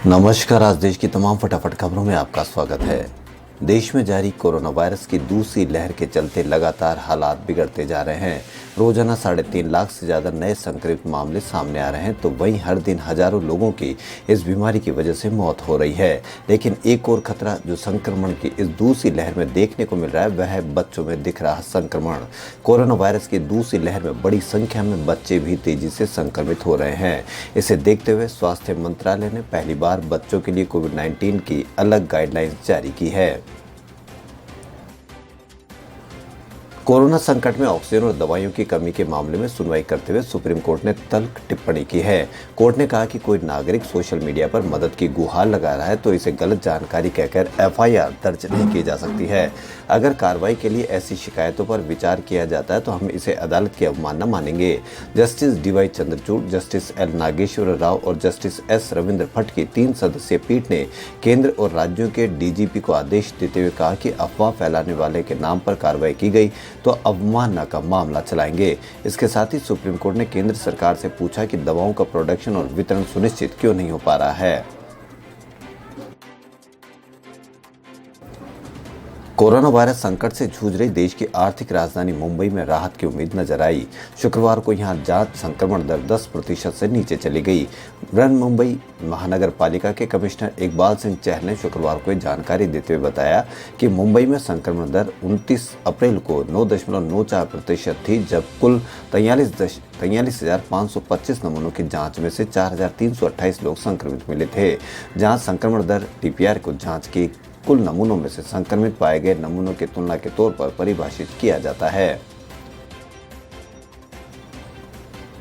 नमस्कार। आज देश की तमाम फटाफट खबरों में आपका स्वागत है। देश में जारी कोरोना वायरस की दूसरी लहर के चलते लगातार हालात बिगड़ते जा रहे हैं। रोजाना 3.5 लाख से ज़्यादा नए संक्रमित मामले सामने आ रहे हैं, तो वहीं हर दिन हजारों लोगों की इस बीमारी की वजह से मौत हो रही है। लेकिन एक और खतरा जो संक्रमण की इस दूसरी लहर में देखने को मिल रहा है, वह है बच्चों में दिख रहा संक्रमण। कोरोना वायरस की दूसरी लहर में बड़ी संख्या में बच्चे भी तेजी से संक्रमित हो रहे हैं। इसे देखते हुए स्वास्थ्य मंत्रालय ने पहली बार बच्चों के लिए कोविड-19 की अलग गाइडलाइंस जारी की है। कोरोना संकट में ऑक्सीजन और दवाइयों की कमी के मामले में सुनवाई करते हुए सुप्रीम कोर्ट ने तल्ख टिप्पणी की है। कोर्ट ने कहा कि कोई नागरिक सोशल मीडिया पर मदद की गुहार लगा रहा है तो इसे गलत जानकारी कहकर एफआईआर दर्ज नहीं की जा सकती है। अगर कार्रवाई के लिए ऐसी शिकायतों पर विचार किया जाता है तो हम इसे अदालत की अवमानना मानेंगे। Justice DY Chandrachud, justice L Nageswara Rao और जस्टिस एस रविंद्र भट्ट की 3 सदस्यीय पीठ ने केंद्र और राज्यों के डीजीपी को आदेश देते हुए कहा कि अफवाह फैलाने वाले के नाम पर कार्रवाई की गई तो अवमानना का मामला चलाएंगे। इसके साथ ही सुप्रीम कोर्ट ने केंद्र सरकार से पूछा कि दवाओं का प्रोडक्शन और वितरण सुनिश्चित क्यों नहीं हो पा रहा है। कोरोना वायरस संकट से जूझ रही देश की आर्थिक राजधानी मुंबई में राहत की उम्मीद नजर आई। शुक्रवार को यहां जांच संक्रमण दर 10% से नीचे चली गई। बृहन मुंबई महानगर पालिका के कमिश्नर इकबाल सिंह चहल ने शुक्रवार को जानकारी देते हुए बताया कि मुंबई में संक्रमण दर 29 अप्रैल को 9.94% थी, जब कुल 43,525 नमूनों की जांच में से 4,328 लोग संक्रमित मिले थे। जहां संक्रमण दर टीपीआर को जांच की कुल नमूनों में से संक्रमित पाए गए नमूनों की तुलना के तौर पर परिभाषित किया जाता है।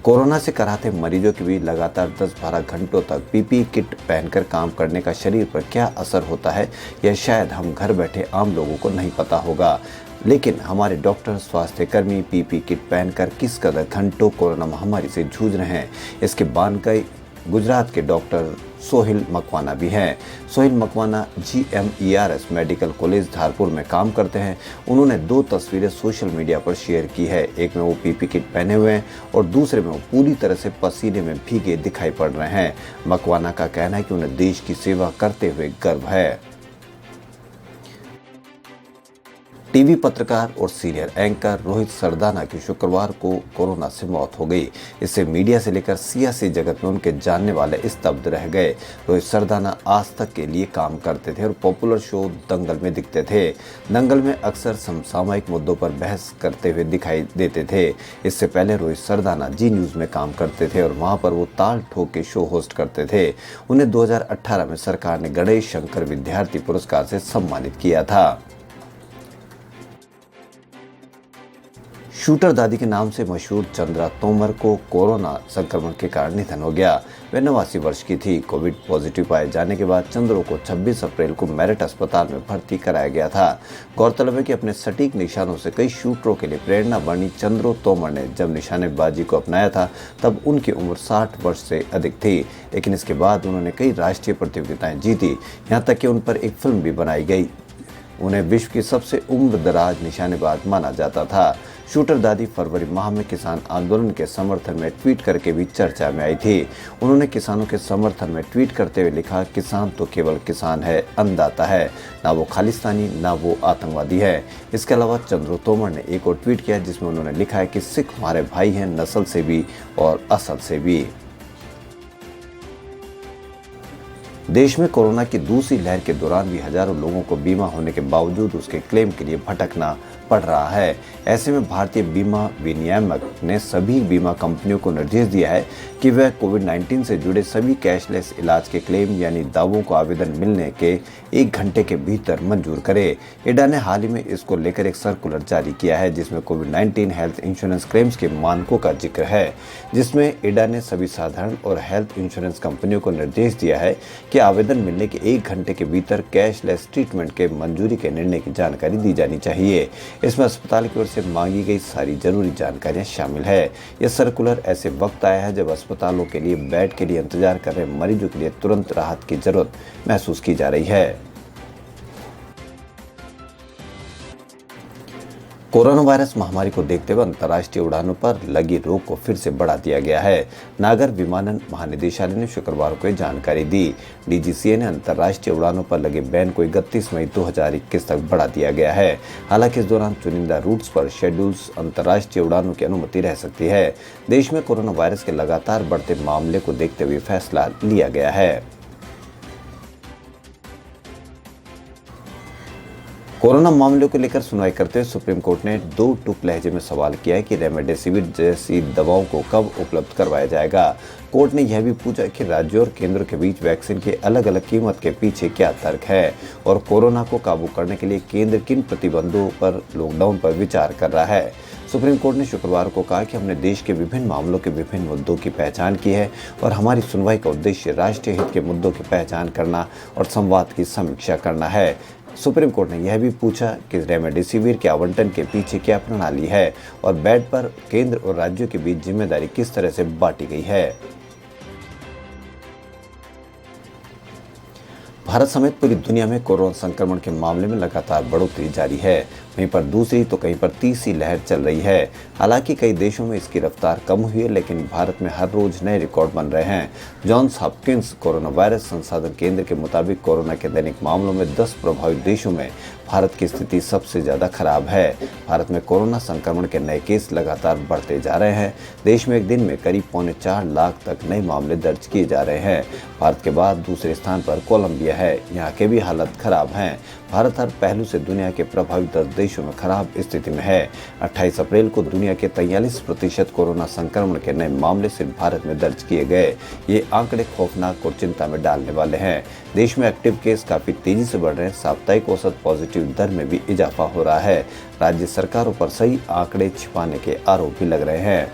कोरोना से कराहते मरीजों के भी लगातार 10-12 घंटों तक पीपीई किट पहनकर काम करने का शरीर पर क्या असर होता है, यह शायद हम घर बैठे आम लोगों को नहीं पता होगा। लेकिन हमारे डॉक्टर, स्वास्थ्य कर्मी पीपीई किट पहनकर किस कदर घंटों कोरोना महामारी से जूझ रहे हैं, इसके बानकई गुजरात के डॉक्टर सोहिल मकवाना भी हैं। Sohil Makwana GMERS medical college Dharpur में काम करते हैं। उन्होंने 2 तस्वीरें सोशल मीडिया पर शेयर की है। एक में वो पीपी किट पहने हुए हैं और दूसरे में वो पूरी तरह से पसीने में भीगे दिखाई पड़ रहे हैं। मकवाना का कहना है कि उन्हें देश की सेवा करते हुए गर्व है। टीवी पत्रकार और सीनियर एंकर रोहित सरदाना की शुक्रवार को कोरोना से मौत हो गई। इससे मीडिया से लेकर सियासी जगत में उनके जानने वाले स्तब्ध रह गए। रोहित सरदाना आज तक के लिए काम करते थे और पॉपुलर शो दंगल में दिखते थे। दंगल में अक्सर समसामयिक मुद्दों पर बहस करते हुए दिखाई देते थे। इससे पहले रोहित सरदाना जी न्यूज़ में काम करते थे और वहां पर वो ताल ठोक के शो होस्ट करते थे। उन्हें 2018 में सरकार ने गणेश शंकर विद्यार्थी पुरस्कार से सम्मानित किया था। शूटर दादी के नाम से मशहूर चंद्रा तोमर को कोरोना संक्रमण के कारण निधन हो गया। वह 89 वर्ष की थी। कोविड पॉजिटिव पाए जाने के बाद चंद्रो को 26 अप्रैल को मेरठ अस्पताल में भर्ती कराया गया था। गौरतलब है कि अपने सटीक निशानों से कई शूटरों के लिए प्रेरणा बनी चंद्रो तोमर ने जब निशानेबाजी को अपनाया था तब उनकी उम्र 60 वर्ष से अधिक थी। लेकिन इसके बाद उन्होंने कई राष्ट्रीय प्रतियोगिताएं जीती, यहाँ तक कि उन पर एक फिल्म भी बनाई गई। उन्हें विश्व की सबसे उम्रदराज निशानेबाज माना जाता था। शूटर दादी फरवरी माह में किसान आंदोलन के समर्थन में ट्वीट करके भी चर्चा में आई थी। उन्होंने किसानों के समर्थन में ट्वीट करते हुए लिखा, किसान तो केवल किसान है, अन्नदाता है, ना वो खालिस्तानी ना वो आतंकवादी है। इसके अलावा चंद्रो तोमर ने एक और ट्वीट किया जिसमें उन्होंने लिखा है कि सिख हमारे भाई हैं, नस्ल से भी और असल से भी। देश में कोरोना की दूसरी लहर के दौरान भी हजारों लोगों को बीमा होने के बावजूद उसके क्लेम के लिए भटकना पड़ रहा है। ऐसे में भारतीय बीमा विनियामक ने सभी बीमा कंपनियों को निर्देश दिया है कि वह कोविड-19 से जुड़े सभी कैशलेस इलाज के क्लेम यानी दावों को आवेदन मिलने के 1 घंटे के भीतर मंजूर करे। इडा ने हाल ही में इसको लेकर एक सर्कुलर जारी किया है जिसमें कोविड-19 हेल्थ इंश्योरेंस क्लेम्स के मानकों का जिक्र है, जिसमें इडा ने सभी साधारण और हेल्थ इंश्योरेंस कंपनियों को निर्देश दिया है कि आवेदन मिलने के 1 घंटे के भीतर कैशलेस ट्रीटमेंट के मंजूरी के निर्णय की जानकारी दी जानी चाहिए। इसमें अस्पताल की ओर से मांगी गई सारी जरूरी जानकारियां शामिल है। यह सर्कुलर ऐसे वक्त आया है जब अस्पतालों के लिए बेड के लिए इंतजार कर रहे मरीजों के लिए तुरंत राहत की जरूरत महसूस की जा रही है। कोरोना वायरस महामारी को देखते हुए अंतर्राष्ट्रीय उड़ानों पर लगी रोक को फिर से बढ़ा दिया गया है। नागर विमानन महानिदेशालय ने शुक्रवार को ये जानकारी दी। डीजीसीए ने अंतर्राष्ट्रीय उड़ानों पर लगे बैन को 31 मई 2021 तक बढ़ा दिया गया है। हालांकि इस दौरान चुनिंदा रूट्स पर शेड्यूल्स अंतर्राष्ट्रीय उड़ानों की अनुमति रह सकती है। देश में कोरोना वायरस के लगातार बढ़ते मामले को देखते हुए फैसला लिया गया है। कोरोना मामले को लेकर सुनवाई करते हुए सुप्रीम कोर्ट ने दो टूक लहजे में सवाल किया है कि रेमडेसिविर जैसी दवाओं को कब उपलब्ध करवाया जाएगा। कोर्ट ने यह भी पूछा कि राज्यों और केंद्र के बीच वैक्सीन के अलग अलग कीमत के पीछे क्या तर्क है और कोरोना को काबू करने के लिए केंद्र किन प्रतिबंधों पर लॉकडाउन पर विचार कर रहा है। सुप्रीम कोर्ट ने शुक्रवार को कहा कि हमने देश के विभिन्न मामलों के विभिन्न मुद्दों की पहचान की है और हमारी सुनवाई का उद्देश्य राष्ट्रीय हित के मुद्दों की पहचान करना और संवाद की समीक्षा करना है। सुप्रीम कोर्ट ने यह भी पूछा कि रेमडेसिविर के आवंटन के पीछे क्या प्रणाली है और बेड पर केंद्र और राज्यों के बीच जिम्मेदारी किस तरह से बांटी गई है। भारत समेत पूरी दुनिया में कोरोना संक्रमण के मामले में लगातार बढ़ोतरी जारी है। कहीं पर दूसरी तो कहीं पर तीसरी लहर चल रही है। हालांकि कई देशों में इसकी रफ्तार कम हुई है, लेकिन भारत में हर रोज नए रिकॉर्ड बन रहे हैं। जॉन्स हॉपकिंस कोरोना वायरस संसाधन केंद्र के मुताबिक कोरोना के दैनिक मामलों में 10 प्रभावित देशों में भारत की स्थिति सबसे ज्यादा खराब है। भारत में कोरोना संक्रमण के नए केस लगातार बढ़ते जा रहे हैं। देश में एक दिन में करीब 4.25 लाख तक नए मामले दर्ज किए जा रहे हैं। भारत के बाद दूसरे स्थान पर कोलंबिया है। यहाँ के भी हालत खराब हैं। भारत हर पहलू से दुनिया के प्रभावित 10 देशों में खराब स्थिति में है। 28 अप्रैल को दुनिया के 43% कोरोना संक्रमण के नए मामले सिर्फ भारत में दर्ज किए गए। ये आंकड़े खौफनाक और चिंता में डालने वाले हैं। देश में एक्टिव केस काफी तेजी से बढ़ रहे हैं। साप्ताहिक औसत पॉजिटिव दर में भी इजाफा हो रहा है। राज्य सरकारों पर सही आंकड़े छिपाने के आरोप भी लग रहे हैं।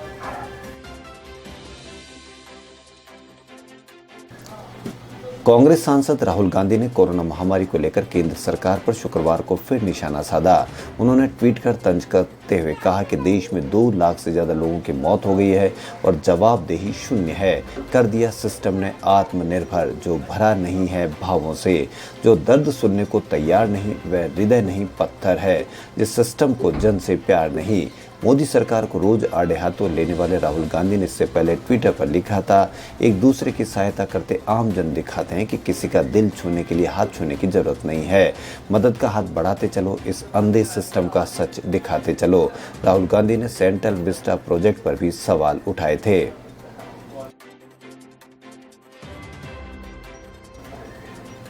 कांग्रेस सांसद राहुल गांधी ने कोरोना महामारी को लेकर केंद्र सरकार पर शुक्रवार को फिर निशाना साधा। उन्होंने ट्वीट कर तंज करते हुए कहा कि देश में 2 लाख से ज्यादा लोगों की मौत हो गई है और जवाबदेही शून्य है। कर दिया सिस्टम ने आत्मनिर्भर, जो भरा नहीं है भावों से, जो दर्द सुनने को तैयार नहीं, वह हृदय नहीं पत्थर है, जिस सिस्टम को जन से प्यार नहीं। मोदी सरकार को रोज आड़े हाथों लेने वाले राहुल गांधी ने इससे पहले ट्विटर पर लिखा था, एक दूसरे की सहायता करते आम जन दिखाते हैं कि किसी का दिल छूने के लिए हाथ छूने की जरूरत नहीं है। मदद का हाथ बढ़ाते चलो, इस अंधे सिस्टम का सच दिखाते चलो। राहुल गांधी ने सेंट्रल विस्टा प्रोजेक्ट पर भी सवाल उठाए थे।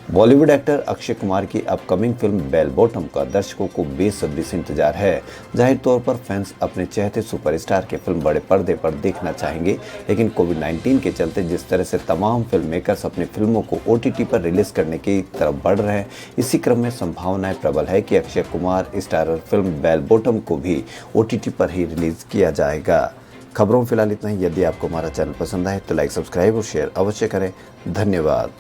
बॉलीवुड एक्टर अक्षय कुमार की अपकमिंग फिल्म बेल बॉटम का दर्शकों को बेसब्री से इंतजार है। जाहिर तौर पर फैंस अपने चहेते सुपरस्टार की फिल्म बड़े पर्दे पर देखना चाहेंगे, लेकिन कोविड-19 के चलते जिस तरह से तमाम फिल्म मेकर्स अपनी फिल्मों को OTT पर रिलीज करने की तरफ बढ़ रहे हैं, इसी क्रम में संभावनाएं प्रबल है कि Akshay Kumar starrer film bell bottom को भी OTT पर ही रिलीज किया जाएगा। खबरों में फिलहाल इतना ही। यदि आपको हमारा चैनल पसंद आए तो लाइक, सब्सक्राइब और शेयर अवश्य करें। धन्यवाद।